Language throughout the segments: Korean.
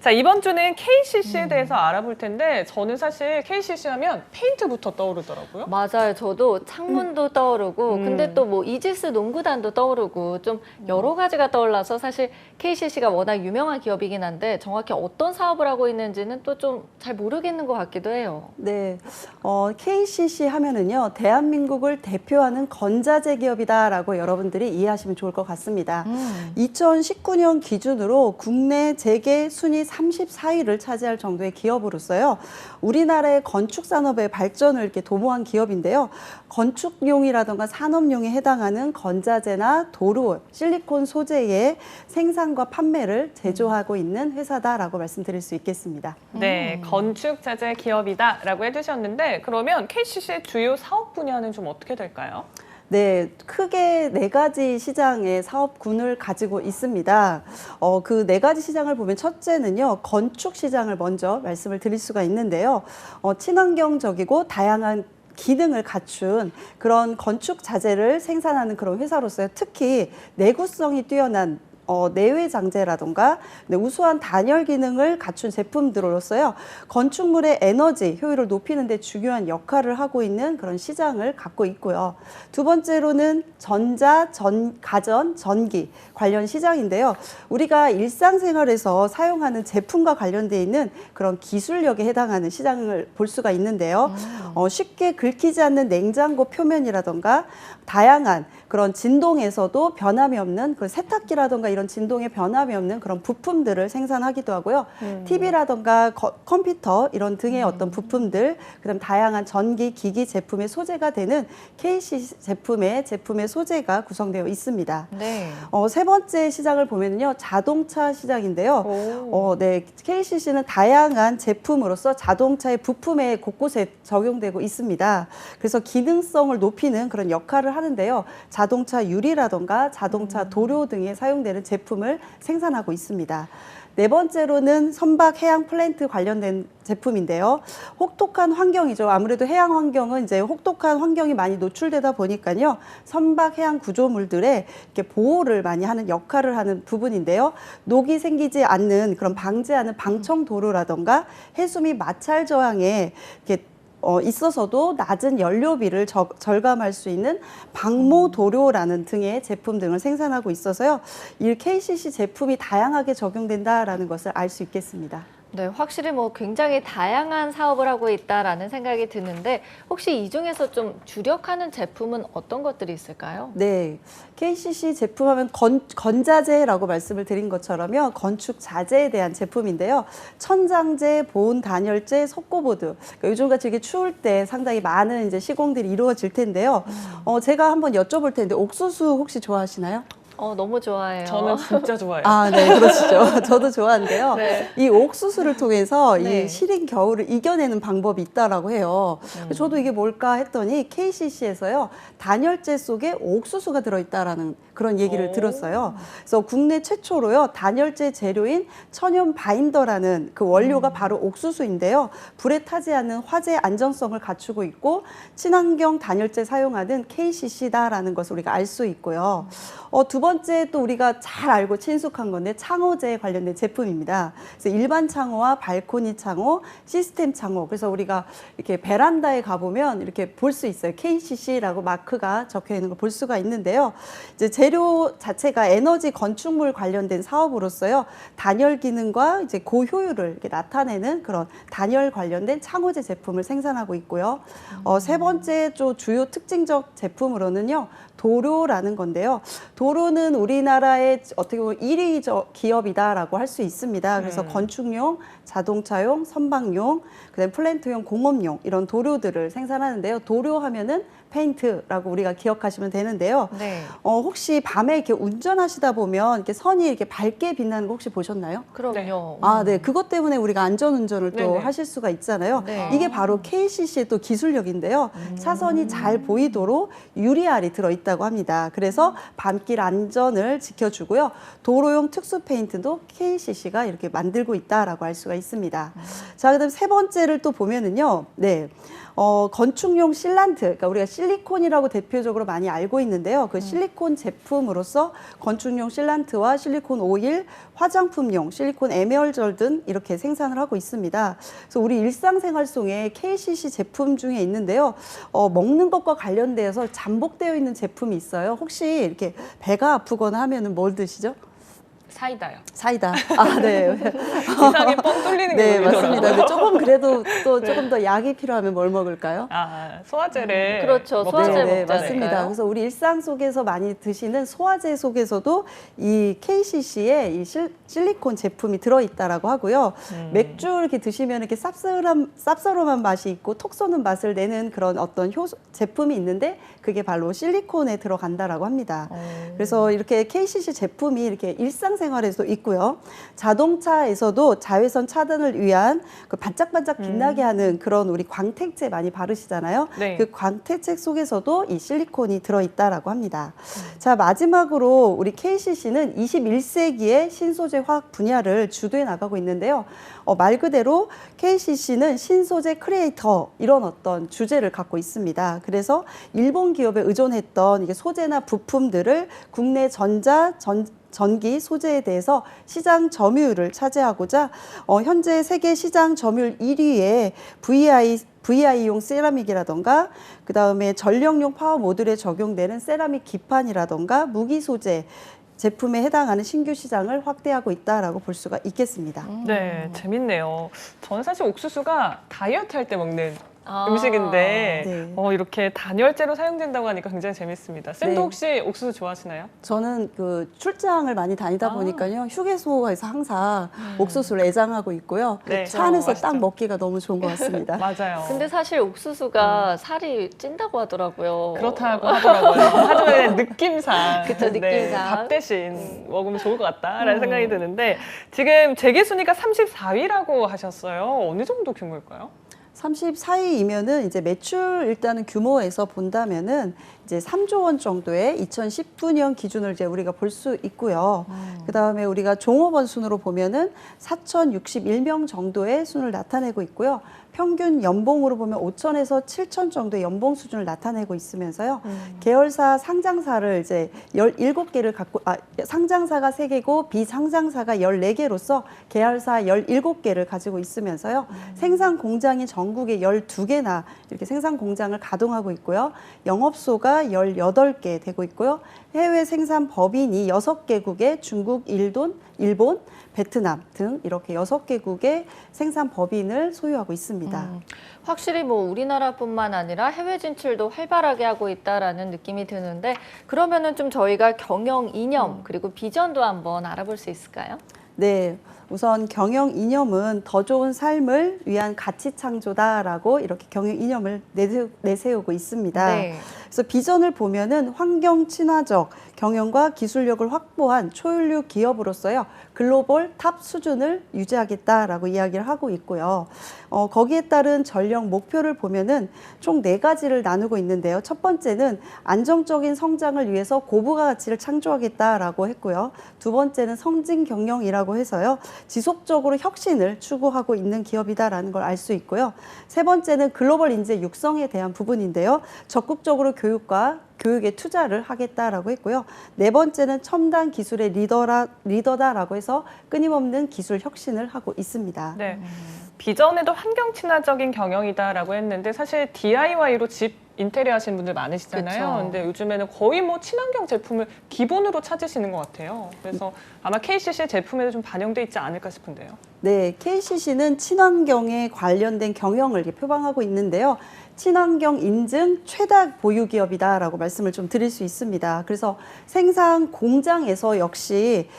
자, 이번 주는 KCC에 대해서 알아볼 텐데 저는 사실 KCC 하면 페인트부터 떠오르더라고요. 맞아요. 저도 창문도 떠오르고 근데 또 뭐 이지스 농구단도 떠오르고 좀 여러 가지가 떠올라서 사실 KCC가 워낙 유명한 기업이긴 한데 정확히 어떤 사업을 하고 있는지는 또 좀 잘 모르겠는 것 같기도 해요. 네, KCC 하면은요, 대한민국을 대표하는 건자재 기업이다라고 여러분들이 이해하시면 좋을 것 같습니다. 2019년 기준으로 국내 재계 순위 34위를 차지할 정도의 기업으로서요, 우리나라의 건축 산업의 발전을 이렇게 도모한 기업인데요. 건축용이라든가 산업용에 해당하는 건자재나 도료, 실리콘 소재의 생산과 판매를 제조하고 있는 회사다라고 말씀드릴 수 있겠습니다. 네, 건축 자재 기업이다라고 해주셨는데 그러면 KCC의 주요 사업 분야는 좀 어떻게 될까요? 네, 크게 네 가지 시장의 사업군을 가지고 있습니다. 그 네 가지 시장을 보면 첫째는요, 건축 시장을 먼저 말씀을 드릴 수가 있는데요. 친환경적이고 다양한 기능을 갖춘 그런 건축 자재를 생산하는 그런 회사로서요. 특히 내구성이 뛰어난 내외 장재라던가 우수한 단열 기능을 갖춘 제품들로서요. 건축물의 에너지 효율을 높이는 데 중요한 역할을 하고 있는 그런 시장을 갖고 있고요. 두 번째로는 가전, 전기 관련 시장인데요. 우리가 일상생활에서 사용하는 제품과 관련돼 있는 그런 기술력에 해당하는 시장을 볼 수가 있는데요. 쉽게 긁히지 않는 냉장고 표면이라던가 다양한 그런 진동에서도 변함이 없는 그런 세탁기라던가 이런 진동에 변함이 없는 그런 부품들을 생산하기도 하고요. TV라던가 컴퓨터 이런 등의 어떤 부품들, 그다음 다양한 전기 기기 제품의 소재가 되는 KCC 제품의 소재가 구성되어 있습니다. 네. 세 번째 시장을 보면요, 자동차 시장인데요. 네, KCC는 다양한 제품으로서 자동차의 부품에 곳곳에 적용되고 있습니다. 그래서 기능성을 높이는 그런 역할을 하는데요. 자동차 유리라던가 자동차 도료 등에 사용되는 제품을 생산하고 있습니다. 네 번째로는 선박 해양 플랜트 관련된 제품인데요. 혹독한 환경이죠. 아무래도 해양 환경은 이제 혹독한 환경이 많이 노출되다 보니까요. 선박 해양 구조물들의 이렇게 보호를 많이 하는 역할을 하는 부분인데요. 녹이 생기지 않는 그런 방지하는 방청 도료라던가 해수 및 마찰 저항에 이렇게 있어서도 낮은 연료비를 절감할 수 있는 방모 도료라는 등의 제품 등을 생산하고 있어서요. 이 KCC 제품이 다양하게 적용된다라는 것을 알 수 있겠습니다. 네, 확실히 뭐 굉장히 다양한 사업을 하고 있다라는 생각이 드는데 혹시 이 중에서 좀 주력하는 제품은 어떤 것들이 있을까요? 네, KCC 제품하면 건자재라고 말씀을 드린 것처럼요, 건축 자재에 대한 제품인데요. 천장재, 보온 단열재, 석고보드. 그러니까 요즘같이 이렇게 추울 때 상당히 많은 이제 시공들이 이루어질 텐데요. 제가 한번 여쭤볼 텐데 옥수수 혹시 좋아하시나요? 너무 좋아해요. 저는 진짜 좋아해요. 아, 네, 그러시죠. 저도 좋아하는데요. 네. 이 옥수수를 통해서 네. 이 시린 겨울을 이겨내는 방법이 있다라고 해요. 저도 이게 뭘까 했더니 KCC에서요, 단열재 속에 옥수수가 들어있다라는 그런 얘기를 들었어요. 그래서 국내 최초로요, 단열재 재료인 천연 바인더라는 그 원료가 바로 옥수수인데요. 불에 타지 않는 화재 안전성을 갖추고 있고 친환경 단열재 사용하는 KCC다라는 것을 우리가 알 수 있고요. 두 번째 또 우리가 잘 알고 친숙한 건데 창호재에 관련된 제품입니다. 그래서 일반 창호와 발코니 창호, 시스템 창호. 그래서 우리가 이렇게 베란다에 가보면 이렇게 볼 수 있어요. KCC라고 마크가 적혀 있는 걸 볼 수가 있는데요. 이제 재료 자체가 에너지 건축물 관련된 사업으로서요. 단열 기능과 이제 고효율을 이렇게 나타내는 그런 단열 관련된 창호재 제품을 생산하고 있고요. 세 번째 주요 특징적 제품으로는요. 도료라는 건데요. 도료는 우리나라의 어떻게 보면 1위 기업이다라고 할 수 있습니다. 그래서 건축용, 자동차용, 선박용, 그다음에 플랜트용, 공업용 이런 도료들을 생산하는데요. 도료 하면은 페인트라고 우리가 기억하시면 되는데요. 네. 혹시 밤에 이렇게 운전하시다 보면 이렇게 선이 이렇게 밝게 빛나는 거 혹시 보셨나요? 그럼요. 아, 네. 그것 때문에 우리가 안전운전을 또 네네. 하실 수가 있잖아요. 네. 이게 바로 KCC의 또 기술력인데요. 차선이 잘 보이도록 유리알이 들어있다고 합니다. 그래서 밤길 안전을 지켜주고요. 도로용 특수 페인트도 KCC가 이렇게 만들고 있다라고 할 수가 있습니다. 자, 그다음 세 번째를 또 보면은요. 네. 건축용 실란트, 그러니까 우리가 실리콘이라고 대표적으로 많이 알고 있는데요. 그 실리콘 제품으로서 건축용 실란트와 실리콘 오일, 화장품용 실리콘 에메랄드 등 이렇게 생산을 하고 있습니다. 그래서 우리 일상생활 속에 KCC 제품 중에 있는데요. 먹는 것과 관련돼서 잠복되어 있는 제품이 있어요. 혹시 이렇게 배가 아프거나 하면은 뭘 드시죠? 사이다요. 사이다. 아, 네. 이상하게 뻥 뚫리는 게 네, 보이더라고요. 맞습니다. 근데 조금 그래도 또 조금 더 약이 필요하면 뭘 먹을까요? 아, 소화제를 그렇죠. 먹죠. 소화제 네, 먹지 맞습니다. 않을까요? 그래서 우리 일상 속에서 많이 드시는 소화제 속에서도 이 KCC에 이 실리콘 제품이 들어있다라고 하고요. 맥주 이렇게 드시면 이렇게 쌉싸름한 맛이 있고 톡 쏘는 맛을 내는 그런 어떤 제품이 있는데 그게 바로 실리콘에 들어간다라고 합니다. 그래서 이렇게 KCC 제품이 이렇게 일상생활에도 있고요. 자동차에서도 자외선 차단을 위한 그 반짝반짝 빛나게 하는 그런 우리 광택제 많이 바르시잖아요. 네. 그 광택제 속에서도 이 실리콘이 들어있다라고 합니다. 자, 마지막으로 우리 KCC는 21세기의 신소재 화학 분야를 주도해 나가고 있는데요. 말 그대로 KCC는 신소재 크리에이터 이런 어떤 주제를 갖고 있습니다. 그래서 일본 기업에 의존했던 이게 소재나 부품들을 국내 전기 소재에 대해서 시장 점유율을 차지하고자 현재 세계 시장 점유율 1위의 VI용 세라믹이라던가 그다음에 전력용 파워 모듈에 적용되는 세라믹 기판이라던가 무기 소재 제품에 해당하는 신규 시장을 확대하고 있다라고 볼 수가 있겠습니다. 네, 재밌네요. 저는 사실 옥수수가 다이어트 할 때 먹는 아. 음식인데 네. 이렇게 단열재로 사용된다고 하니까 굉장히 재밌습니다. 쌤도 네. 혹시 옥수수 좋아하시나요? 저는 그 출장을 많이 다니다 보니까요. 휴게소에서 항상 옥수수를 애장하고 있고요. 네. 차 안에서 맛있죠. 딱 먹기가 너무 좋은 것 같습니다. 맞아요. 근데 사실 옥수수가 살이 찐다고 하더라고요. 그렇다고 하더라고요. 하지만 느낌상, 그쵸, 느낌상. 밥 대신 먹으면 좋을 것 같다라는 생각이 드는데 지금 재계 순위가 34위라고 하셨어요. 어느 정도 규모일까요? 34위이면은 이제 매출 일단은 규모에서 본다면은 이제 3조 원 정도의 2019년 기준을 이제 우리가 볼 수 있고요. 그다음에 우리가 종업원 순으로 보면은 4,061명 정도의 순을 나타내고 있고요. 평균 연봉으로 보면 5천에서 7천 정도의 연봉 수준을 나타내고 있으면서요. 계열사 상장사를 이제 17개를 갖고 상장사가 3개고 비상장사가 14개로서 계열사 17개를 가지고 있으면서요. 생산 공장이 전국에 12개나 이렇게 생산 공장을 가동하고 있고요. 영업소가 18개 되고 있고요. 해외 생산 법인이 6개국의 중국, 일본, 베트남 등 이렇게 6개국의 생산 법인을 소유하고 있습니다. 확실히 뭐 우리나라뿐만 아니라 해외 진출도 활발하게 하고 있다라는 느낌이 드는데 그러면은 좀 저희가 경영 이념 그리고 비전도 한번 알아볼 수 있을까요? 네. 우선 경영 이념은 더 좋은 삶을 위한 가치 창조다라고 이렇게 경영 이념을 내세우고 있습니다. 네. 그래서 비전을 보면은 환경 친화적 경영과 기술력을 확보한 초일류 기업으로서요. 글로벌 탑 수준을 유지하겠다라고 이야기를 하고 있고요. 거기에 따른 전력 목표를 보면은 총 4가지를 나누고 있는데요. 첫 번째는 안정적인 성장을 위해서 고부가 가치를 창조하겠다라고 했고요. 두 번째는 성진 경영이라고 해서요. 지속적으로 혁신을 추구하고 있는 기업이다라는 걸 알 수 있고요. 세 번째는 글로벌 인재 육성에 대한 부분인데요. 적극적으로 교육에 투자를 하겠다라고 했고요. 네 번째는 첨단 기술의 리더다라고 해서 끊임없는 기술 혁신을 하고 있습니다. 네. 비전에도 환경 친화적인 경영이다라고 했는데 사실 DIY로 집 인테리어 하시는 분들 많으시잖아요. 그쵸. 근데 요즘에는 거의 뭐 친환경 제품을 기본으로 찾으시는 것 같아요. 그래서 아마 KCC 제품에도 좀 반영돼 있지 않을까 싶은데요. 네, KCC는 친환경에 관련된 경영을 이렇게 표방하고 있는데요. 친환경 인증 최다 보유 기업이다라고 말씀을 좀 드릴 수 있습니다. 그래서 생산 공장에서 역시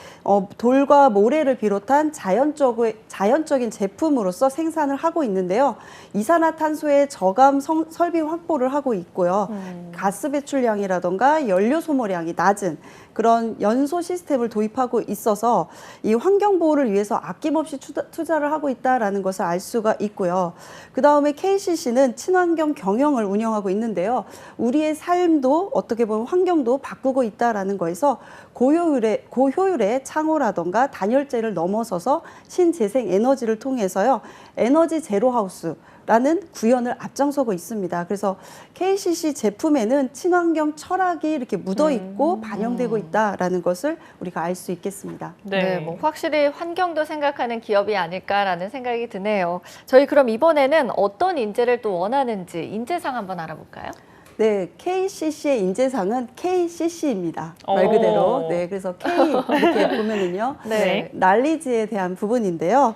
돌과 모래를 비롯한 자연적인 제품으로서 생산을 하고 있는데요. 이산화탄소의 저감 설비 확보를 하고 있고요. 가스 배출량이라던가 연료 소모량이 낮은 그런 연소 시스템을 도입하고 있어서 이 환경 보호를 위해서 아낌없이 투자를 하고 있다라는 것을 알 수가 있고요. 그 다음에 KCC는 친환경 경영을 운영하고 있는데요. 우리의 삶도 어떻게 보면 환경도 바꾸고 있다라는 거에서 고효율의 창호라던가 단열재를 넘어서서 신재생 에너지를 통해서요. 에너지 제로 하우스 라는 구현을 앞장서고 있습니다. 그래서 KCC 제품에는 친환경 철학이 이렇게 묻어 있고 반영되고 있다라는 것을 우리가 알 수 있겠습니다. 네, 뭐 확실히 환경도 생각하는 기업이 아닐까라는 생각이 드네요. 저희 그럼 이번에는 어떤 인재를 또 원하는지 인재상 한번 알아볼까요? 네, KCC의 인재상은 KCC입니다. 말 그대로. 네, 그래서 K 이렇게 보면은요. 네. 날리지에 대한 부분인데요.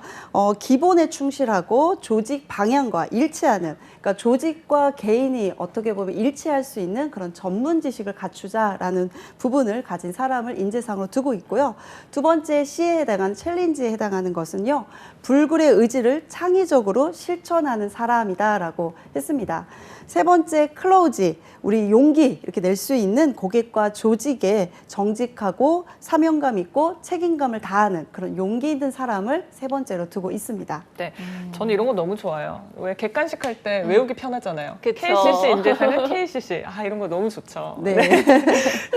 기본에 충실하고 조직 방향과 일치하는, 그러니까 조직과 개인이 어떻게 보면 일치할 수 있는 그런 전문 지식을 갖추자라는 부분을 가진 사람을 인재상으로 두고 있고요. 두 번째 C에 해당하는 챌린지에 해당하는 것은요. 불굴의 의지를 창의적으로 실천하는 사람이다라고 했습니다. 세 번째 클로즈, 우리 용기 이렇게 낼 수 있는 고객과 조직에 정직하고 사명감 있고 책임감을 다하는 그런 용기 있는 사람을 세 번째로 두고 있습니다. 네, 저는 이런 거 너무 좋아요. 왜 객관식 할 때 외우기 편하잖아요. 그쵸. KCC 인재상은 KCC. 아, 이런 거 너무 좋죠. 네.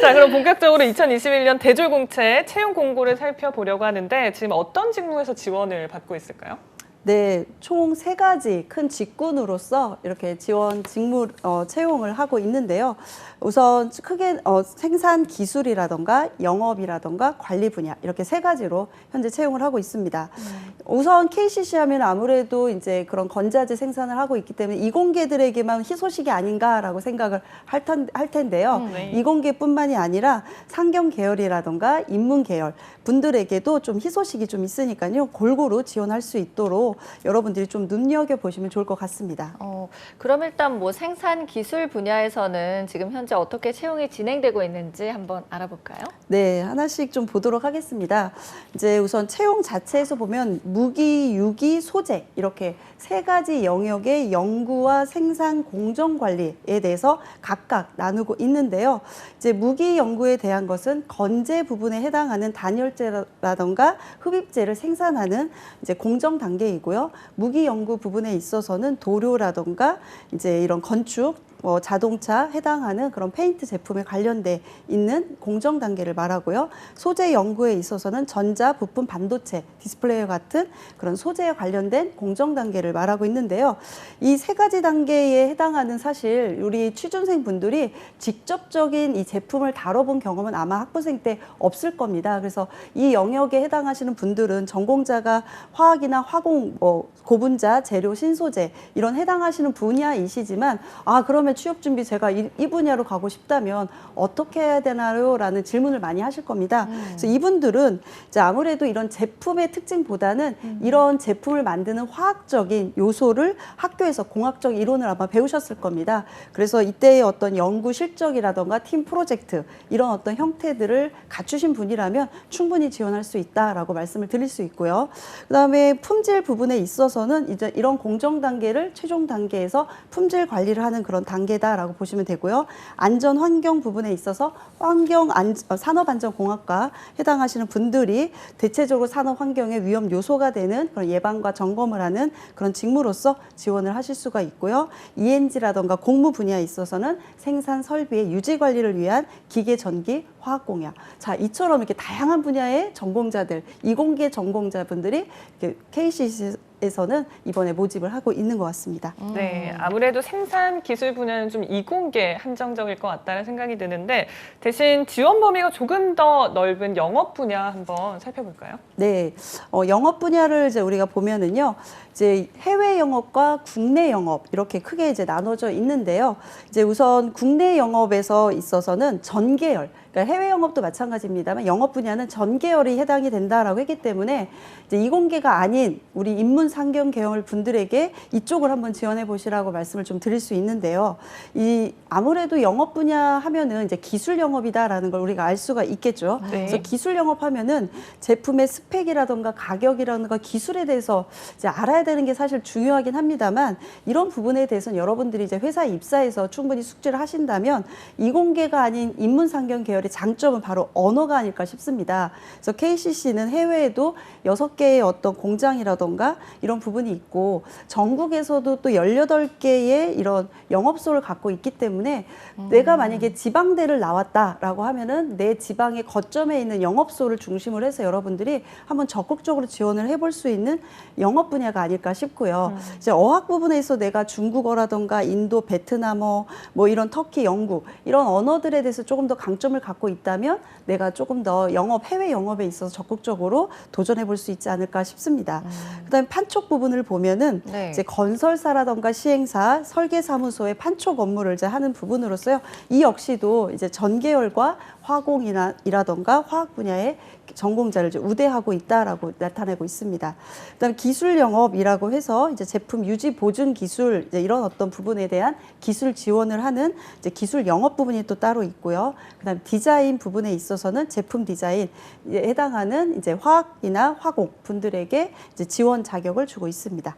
자, 그럼 본격적으로 2021년 대졸공채 채용 공고를 살펴보려고 하는데 지금 어떤 직무에서 지원을 받고 있을까요? 네, 총 3가지 큰 직군으로서 이렇게 지원 직무 채용을 하고 있는데요. 우선 크게 생산 기술이라던가 영업이라던가 관리 분야 이렇게 3가지로 현재 채용을 하고 있습니다. 우선 KCC 하면 아무래도 이제 그런 건자재 생산을 하고 있기 때문에 이공계들에게만 희소식이 아닌가라고 생각을 할 텐데요. 네. 이공계뿐만이 아니라 상경 계열이라던가 인문 계열 분들에게도 좀 희소식이 좀 있으니까요. 골고루 지원할 수 있도록 여러분들이 좀 눈여겨보시면 좋을 것 같습니다. 그럼 일단 뭐 생산 기술 분야에서는 지금 현재 어떻게 채용이 진행되고 있는지 한번 알아볼까요? 네, 하나씩 좀 보도록 하겠습니다. 이제 우선 채용 자체에서 보면 무기, 유기, 소재 이렇게 3가지 영역의 연구와 생산 공정 관리에 대해서 각각 나누고 있는데요. 이제 무기 연구에 대한 것은 건재 부분에 해당하는 단열재라던가 흡입재를 생산하는 이제 공정 단계이고요. 무기 연구 부분에 있어서는 도료라던가 이제 이런 건축 자동차 해당하는 그런 페인트 제품에 관련돼 있는 공정 단계를 말하고요. 소재 연구에 있어서는 전자, 부품, 반도체, 디스플레이와 같은 그런 소재에 관련된 공정 단계를 말하고 있는데요. 이 3가지 단계에 해당하는 사실 우리 취준생 분들이 직접적인 이 제품을 다뤄본 경험은 아마 학부생 때 없을 겁니다. 그래서 이 영역에 해당하시는 분들은 전공자가 화학이나 화공, 고분자, 재료, 신소재 이런 해당하시는 분야이시지만 그러면 취업 준비 제가 이 분야로 가고 싶다면 어떻게 해야 되나요? 라는 질문을 많이 하실 겁니다. 그래서 이분들은 이제 아무래도 이런 제품의 특징보다는 이런 제품을 만드는 화학적인 요소를 학교에서 공학적 이론을 아마 배우셨을 겁니다. 그래서 이때의 어떤 연구 실적이라던가 팀 프로젝트 이런 어떤 형태들을 갖추신 분이라면 충분히 지원할 수 있다라고 말씀을 드릴 수 있고요. 그다음에 품질 부분에 있어서는 이제 이런 공정 단계를 최종 단계에서 품질 관리를 하는 그런 단계다라고 보시면 되고요. 안전 환경 부분에 있어서 산업안전공학과 해당하시는 분들이 대체적으로 산업 환경의 위험 요소가 되는 그런 예방과 점검을 하는 그런 직무로서 지원을 하실 수가 있고요. ENG라던가 공무 분야에 있어서는 생산 설비의 유지 관리를 위한 기계 전기 화학공학. 자, 이처럼 이렇게 다양한 분야의 전공자들, 이공계 전공자분들이 KCC에서는 이번에 모집을 하고 있는 것 같습니다. 네, 아무래도 생산 기술 분야는 좀 이공계 한정적일 것 같다는 생각이 드는데 대신 지원 범위가 조금 더 넓은 영업 분야 한번 살펴볼까요? 네, 영업 분야를 이제 우리가 보면은요, 이제 해외 영업과 국내 영업 이렇게 크게 이제 나눠져 있는데요. 이제 우선 국내 영업에서 있어서는 전 계열, 그러니까 해외 영업도 마찬가지입니다만 영업 분야는 전 계열이 해당이 된다라고 했기 때문에 이제 이공계가 아닌 우리 인문 상경 계열 분들에게 이쪽을 한번 지원해 보시라고 말씀을 좀 드릴 수 있는데요. 이 아무래도 영업 분야 하면은 이제 기술 영업이다라는 걸 우리가 알 수가 있겠죠. 네. 그래서 기술 영업하면은 제품의 스펙이라던가 가격이라던가 기술에 대해서 이제 알아야 되는 게 사실 중요하긴 합니다만 이런 부분에 대해서는 여러분들이 이제 회사에 입사해서 충분히 숙지를 하신다면 이공계가 아닌 인문 상경 계열의 계열의 장점은 바로 언어가 아닐까 싶습니다. 그래서 KCC는 해외에도 6개의 어떤 공장이라던가 이런 부분이 있고 전국에서도 또 18개의 이런 영업소를 갖고 있기 때문에 내가 만약에 지방대를 나왔다라고 하면은 내 지방의 거점에 있는 영업소를 중심으로 해서 여러분들이 한번 적극적으로 지원을 해볼 수 있는 영업 분야가 아닐까 싶고요. 이제 어학 부분에 있어 내가 중국어라던가 인도, 베트남어, 뭐 이런 터키, 영국 이런 언어들에 대해서 조금 더 강점을 갖고 있다면 내가 조금 더 해외 영업에 있어서 적극적으로 도전해 볼 수 있지 않을까 싶습니다. 그다음에 판촉 부분을 보면은 네. 이제 건설사라던가 시행사, 설계사무소의 판촉 업무를 이제 하는 부분으로서요. 이 역시도 이제 전계열과 화공이라던가 화학 분야의 전공자를 이제 우대하고 있다라고 나타내고 있습니다. 그다음에 기술 영업이라고 해서 이제 제품 유지 보증 기술 이제 이런 어떤 부분에 대한 기술 지원을 하는 이제 기술 영업 부분이 또 따로 있고요. 그다음에 디자인 부분에 있어서는 제품 디자인에 해당하는 이제 화학이나 화공 분들에게 이제 지원 자격을 주고 있습니다.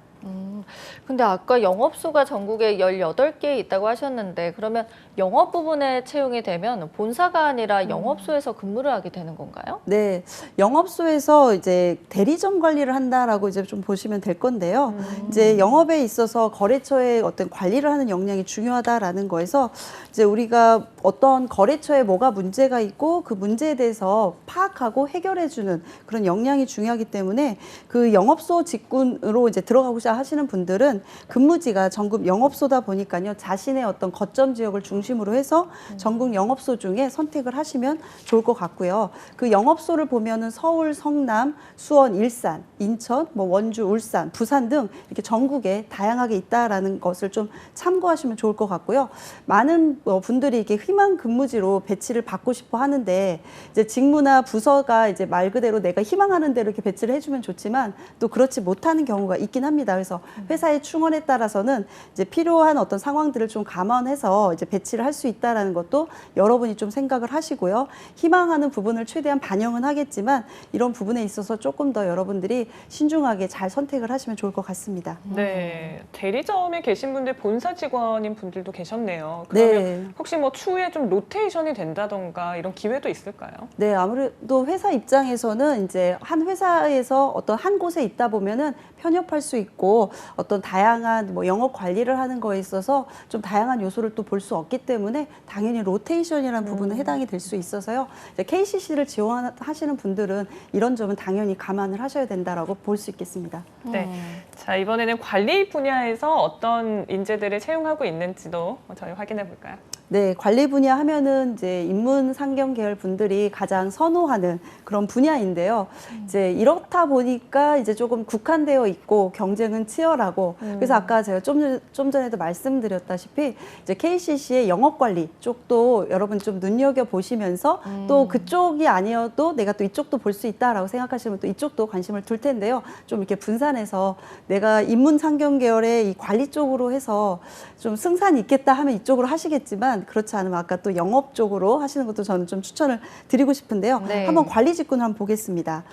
근데 아까 영업소가 전국에 18개 있다고 하셨는데 그러면 영업 부분에 채용이 되면 본사가 아니라 영업소에서 근무를 하게 되는 건가요? 네, 영업소에서 이제 대리점 관리를 한다라고 이제 좀 보시면 될 건데요. 이제 영업에 있어서 거래처의 어떤 관리를 하는 역량이 중요하다라는 거에서 이제 우리가 어떤 거래처에 뭐가 문제가 있고 그 문제에 대해서 파악하고 해결해주는 그런 역량이 중요하기 때문에 그 영업소 직군으로 이제 들어가고자 하시는 분들은 근무지가 전국 영업소다 보니까요. 자신의 어떤 거점 지역을 중심으로 해서 전국 영업소 중에 선택을 하시면 좋을 것 같고요. 그 영업소를 보면은 서울, 성남, 수원, 일산, 인천, 뭐 원주, 울산, 부산 등 이렇게 전국에 다양하게 있다라는 것을 좀 참고하시면 좋을 것 같고요. 많은 분들이 이렇게 희망 근무지로 배치를 받고 싶어 하는데 이제 직무나 부서가 이제 말 그대로 내가 희망하는 대로 이렇게 배치를 해주면 좋지만 또 그렇지 못하는 경우가 있긴 합니다. 그래서 회사의 충원에 따라서는 이제 필요한 어떤 상황들을 좀 감안해서 이제 배치를 할 수 있다라는 것도 여러분이 좀 생각을 하시고요. 희망하는 부분을 최대한 반영은 하겠지만 이런 부분에 있어서 조금 더 여러분들이 신중하게 잘 선택을 하시면 좋을 것 같습니다. 네, 대리점에 계신 분들 본사 직원인 분들도 계셨네요. 그러면 네. 혹시 뭐 추후에 좀 로테이션이 된다던가 이런 기회도 있을까요? 네, 아무래도 회사 입장에서는 이제 한 회사에서 어떤 한 곳에 있다 보면은 편협할 수 있고 어떤 다양한 뭐 영업 관리를 하는 거에 있어서 좀 다양한 요소를 또 볼 수 없기 때문에 당연히 로테이션이라는 부분은 해당이 될 수 있어서요. 이제 KCC를 지원하시는 분들은 이런 점은 당연히 감안을 하셔야 된다라고 볼 수 있겠습니다. 네. 자, 이번에는 관리 분야에서 어떤 인재들을 채용하고 있는지도 저희 확인해 볼까요? 네, 관리 분야 하면은 이제 인문 상경 계열 분들이 가장 선호하는 그런 분야인데요. 이제 이렇다 보니까 이제 조금 국한되어 있고 경쟁은 치열하고 그래서 아까 제가 좀 전에도 말씀드렸다시피 이제 KCC의 영업 관리 쪽도 여러분 좀 눈여겨 보시면서 또 그쪽이 아니어도 내가 또 이쪽도 볼 수 있다라고 생각하시면 또 이쪽도 관심을 둘 텐데요. 좀 이렇게 분산해서 내가 인문 상경 계열의 이 관리 쪽으로 해서 좀 승산이 있겠다 하면 이쪽으로 하시겠지만 그렇지 않으면 아까 또 영업 쪽으로 하시는 것도 저는 좀 추천을 드리고 싶은데요. 네. 한번 관리 직군을 한번 보겠습니다.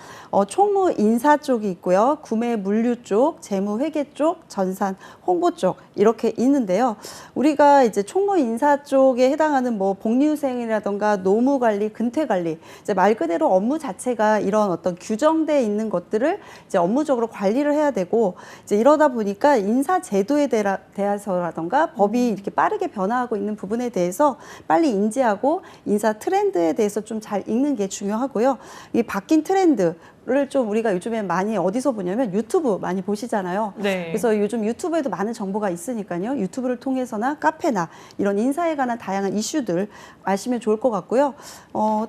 총무 인사 쪽이 있고요. 구매 물류 쪽, 재무 회계 쪽, 전산 홍보 쪽 이렇게 있는데요. 우리가 이제 총무 인사 쪽에 해당하는 뭐 복리후생이라던가 노무 관리, 근태 관리 이제 말 그대로 업무 자체가 이런 어떤 규정돼 있는 것들을 이제 업무적으로 관리를 해야 되고 이제 이러다 보니까 인사 제도에 대해서라던가 법이 이렇게 빠르게 변화하고 있는 부분에 대해서 빨리 인지하고 인사 트렌드에 대해서 좀 잘 읽는 게 중요하고요. 이 바뀐 트렌드를 좀 우리가 요즘에 많이 어디서 보냐면 유튜브 많이 보시잖아요. 네. 그래서 요즘 유튜브에도 많은 정보가 있으니까요. 유튜브를 통해서나 카페나 이런 인사에 관한 다양한 이슈들 아시면 좋을 것 같고요.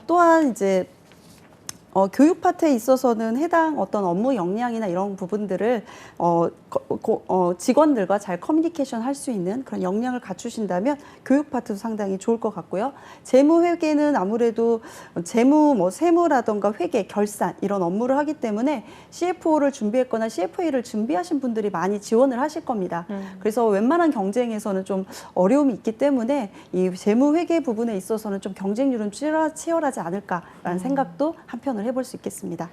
또한 이제 교육 파트에 있어서는 해당 어떤 업무 역량이나 이런 부분들을 직원들과 잘 커뮤니케이션 할 수 있는 그런 역량을 갖추신다면 교육 파트도 상당히 좋을 것 같고요. 재무 회계는 아무래도 재무 뭐 세무라던가 회계, 결산 이런 업무를 하기 때문에 CFO를 준비했거나 CFA를 준비하신 분들이 많이 지원을 하실 겁니다. 그래서 웬만한 경쟁에서는 좀 어려움이 있기 때문에 이 재무 회계 부분에 있어서는 좀 경쟁률은 치열하지 않을까라는 생각도 한편으로 해볼 수 있겠습니다.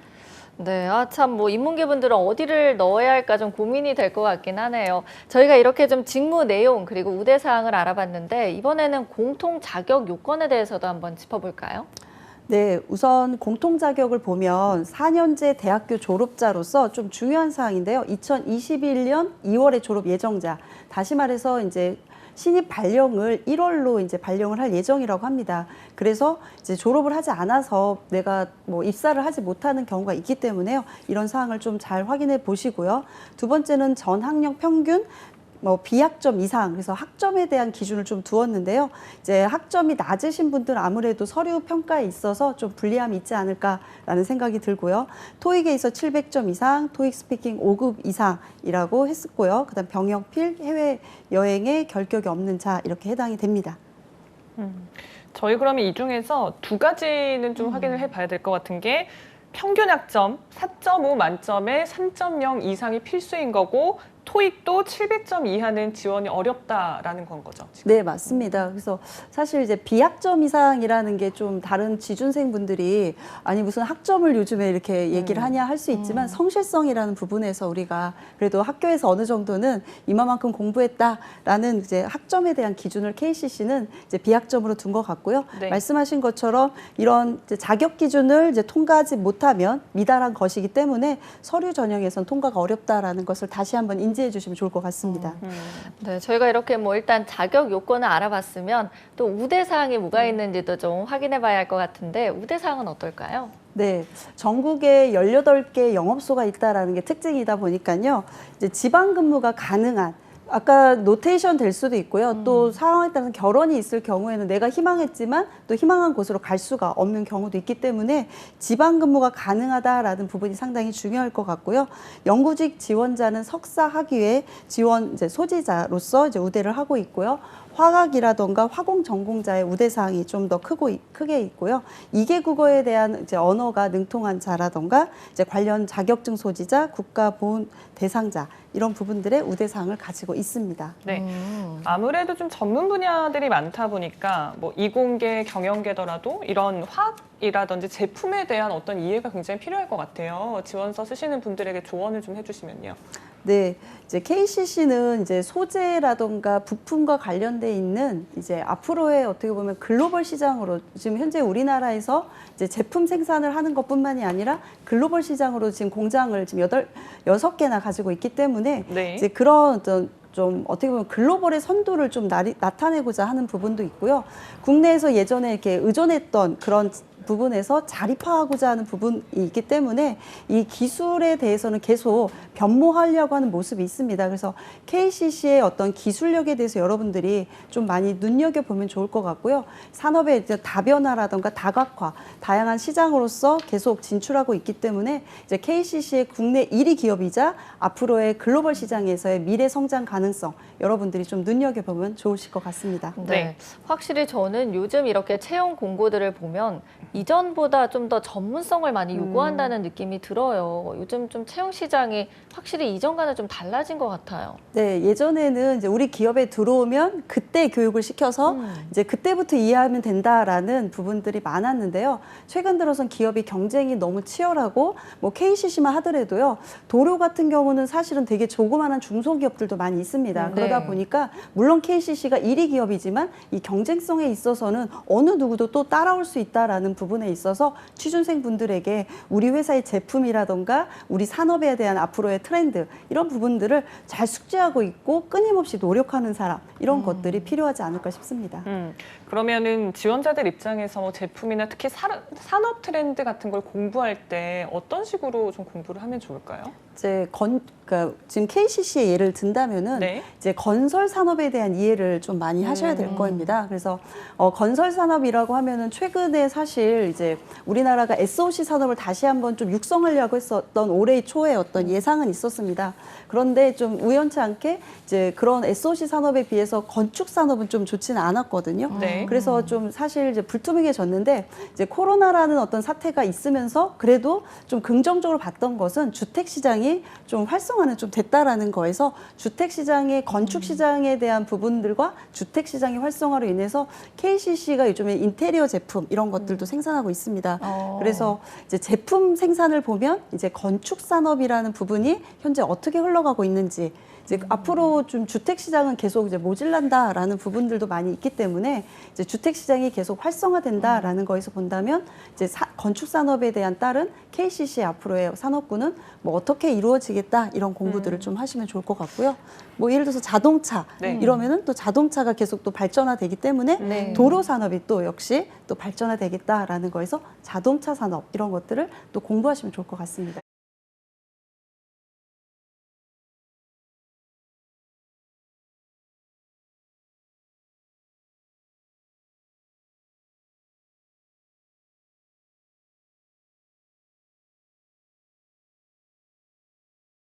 네, 참 뭐 인문계 분들은 어디를 넣어야 할까 좀 고민이 될 것 같긴 하네요. 저희가 이렇게 좀 직무 내용 그리고 우대 사항을 알아봤는데 이번에는 공통 자격 요건에 대해서도 한번 짚어볼까요? 네, 우선 공통 자격을 보면 4년제 대학교 졸업자로서 좀 중요한 사항인데요. 2021년 2월에 졸업 예정자, 다시 말해서 이제 신입 발령을 1월로 이제 발령을 할 예정이라고 합니다. 그래서 이제 졸업을 하지 않아서 내가 뭐 입사를 하지 못하는 경우가 있기 때문에요. 이런 사항을 좀 잘 확인해 보시고요. 두 번째는 전 학력 평균 뭐 비학점 이상, 그래서 학점에 대한 기준을 좀 두었는데요. 이제 학점이 낮으신 분들은 아무래도 서류 평가에 있어서 좀 불리함이 있지 않을까라는 생각이 들고요. 토익에 있어 700점 이상, 토익 스피킹 5급 이상이라고 했었고요. 그다음 병역필, 해외 여행에 결격이 없는 자 이렇게 해당이 됩니다. 저희 그러면 이 중에서 두 가지는 좀 확인을 해봐야 될 것 같은 게 평균 학점 4.5 만점에 3.0 이상이 필수인 거고 토익도 700점 이하는 지원이 어렵다라는 건 거죠. 지금. 네, 맞습니다. 그래서 사실 이제 비학점 이상이라는 게 좀 다른 취준생분들이 아니 무슨 학점을 요즘에 이렇게 얘기를 하냐 할 수 있지만 성실성이라는 부분에서 우리가 그래도 학교에서 어느 정도는 이만큼 공부했다라는 이제 학점에 대한 기준을 KCC는 이제 비학점으로 둔 것 같고요. 네. 말씀하신 것처럼 이런 이제 자격 기준을 이제 통과하지 못하면 미달한 것이기 때문에 서류 전형에선 통과가 어렵다라는 것을 다시 한번 인지해 주시면 좋을 것 같습니다. 네, 저희가 이렇게 뭐 일단 자격 요건을 알아봤으면 또 우대 사항이 뭐가 있는지도 좀 확인해 봐야 할 것 같은데 우대 사항은 어떨까요? 네, 전국에 18개 영업소가 있다라는 게 특징이다 보니까요. 이제 지방 근무가 가능한 아까 노테이션 될 수도 있고요. 또 상황에 따라서 결혼이 있을 경우에는 내가 희망했지만 또 희망한 곳으로 갈 수가 없는 경우도 있기 때문에 지방 근무가 가능하다라는 부분이 상당히 중요할 것 같고요. 영구직 지원자는 석사 학위에 지원 이제 소지자로서 이제 우대를 하고 있고요. 화학이라던가 화공 전공자의 우대 사항이 좀 더 크게 있고요. 2개 국어에 대한 이제 언어가 능통한 자라던가 이제 관련 자격증 소지자, 국가 보훈 대상자 이런 부분들의 우대 사항을 가지고 있습니다. 네. 아무래도 좀 전문 분야들이 많다 보니까 뭐 이공계, 경영계더라도 이런 화학이라든지 제품에 대한 어떤 이해가 굉장히 필요할 것 같아요. 지원서 쓰시는 분들에게 조언을 좀 해주시면요. 네, 이제 KCC는 이제 소재라던가 부품과 관련돼 있는 이제 앞으로의 어떻게 보면 글로벌 시장으로 지금 현재 우리나라에서 이제 제품 생산을 하는 것뿐만이 아니라 글로벌 시장으로 지금 공장을 지금 6개나 가지고 있기 때문에 네. 이제 그런 어떤 좀 어떻게 보면 글로벌의 선두를 좀 나타내고자 하는 부분도 있고요. 국내에서 예전에 이렇게 의존했던 그런 부분에서 자립화하고자 하는 부분이 있기 때문에 이 기술에 대해서는 계속 변모하려고 하는 모습이 있습니다. 그래서 KCC의 어떤 기술력에 대해서 여러분들이 좀 많이 눈여겨보면 좋을 것 같고요. 산업의 이제 다변화라든가 다각화, 다양한 시장으로서 계속 진출하고 있기 때문에 이제 KCC의 국내 1위 기업이자 앞으로의 글로벌 시장에서의 미래 성장 가능성 여러분들이 좀 눈여겨보면 좋으실 것 같습니다. 네. 확실히 저는 요즘 이렇게 채용 공고들을 보면 이전보다 좀 더 전문성을 많이 요구한다는 느낌이 들어요. 요즘 좀 채용 시장이 확실히 이전과는 좀 달라진 것 같아요. 네, 예전에는 이제 우리 기업에 들어오면 그때 교육을 시켜서 이제 그때부터 이해하면 된다라는 부분들이 많았는데요. 최근 들어선 기업이 경쟁이 너무 치열하고 뭐 KCC만 하더라도요. 도료 같은 경우는 사실은 되게 조그마한 중소기업들도 많이 있습니다. 그러다 네. 보니까 물론 KCC가 1위 기업이지만 이 경쟁성에 있어서는 어느 누구도 또 따라올 수 있다라는 부분에 있어서 취준생 분들에게 우리 회사의 제품이라던가 우리 산업에 대한 앞으로의 트렌드 이런 부분들을 잘 숙지하고 있고 끊임없이 노력하는 사람 이런 것들이 필요하지 않을까 싶습니다. 그러면은 지원자들 입장에서 뭐 제품이나 특히 산업 트렌드 같은 걸 공부할 때 어떤 식으로 좀 공부를 하면 좋을까요? 이제 그러니까 지금 KCC의 예를 든다면은 네. 이제 건설 산업에 대한 이해를 좀 많이 하셔야 될 겁니다. 그래서 건설 산업이라고 하면은 최근에 사실 이제 우리나라가 SOC 산업을 다시 한번 좀 육성하려고 했었던 올해 초에 어떤 예상은 있었습니다. 그런데 좀 우연치 않게 이제 그런 SOC 산업에 비해서 건축 산업은 좀 좋지는 않았거든요. 네. 그래서 좀 사실 이제 불투명해졌는데 이제 코로나라는 어떤 사태가 있으면서 그래도 좀 긍정적으로 봤던 것은 주택 시장이 시장이 좀 활성화는 좀 됐다라는 거에서 주택 시장의 건축 시장에 대한 부분들과 주택 시장의 활성화로 인해서 KCC가 요즘에 인테리어 제품 이런 것들도 생산하고 있습니다. 그래서 이제 제품 생산을 보면 이제 건축 산업이라는 부분이 현재 어떻게 흘러가고 있는지 이제 앞으로 좀 주택 시장은 계속 이제 모질란다라는 부분들도 많이 있기 때문에 이제 주택 시장이 계속 활성화된다라는 거에서 본다면 이제 건축 산업에 대한 따른 KCC의 앞으로의 산업군은 뭐 어떻게 이루어지겠다 이런 공부들을 좀 하시면 좋을 것 같고요. 뭐 예를 들어서 자동차 네. 이러면은 또 자동차가 계속 또 발전화되기 때문에 네. 도로 산업이 또 역시 또 발전화되겠다라는 거에서 자동차 산업 이런 것들을 또 공부하시면 좋을 것 같습니다.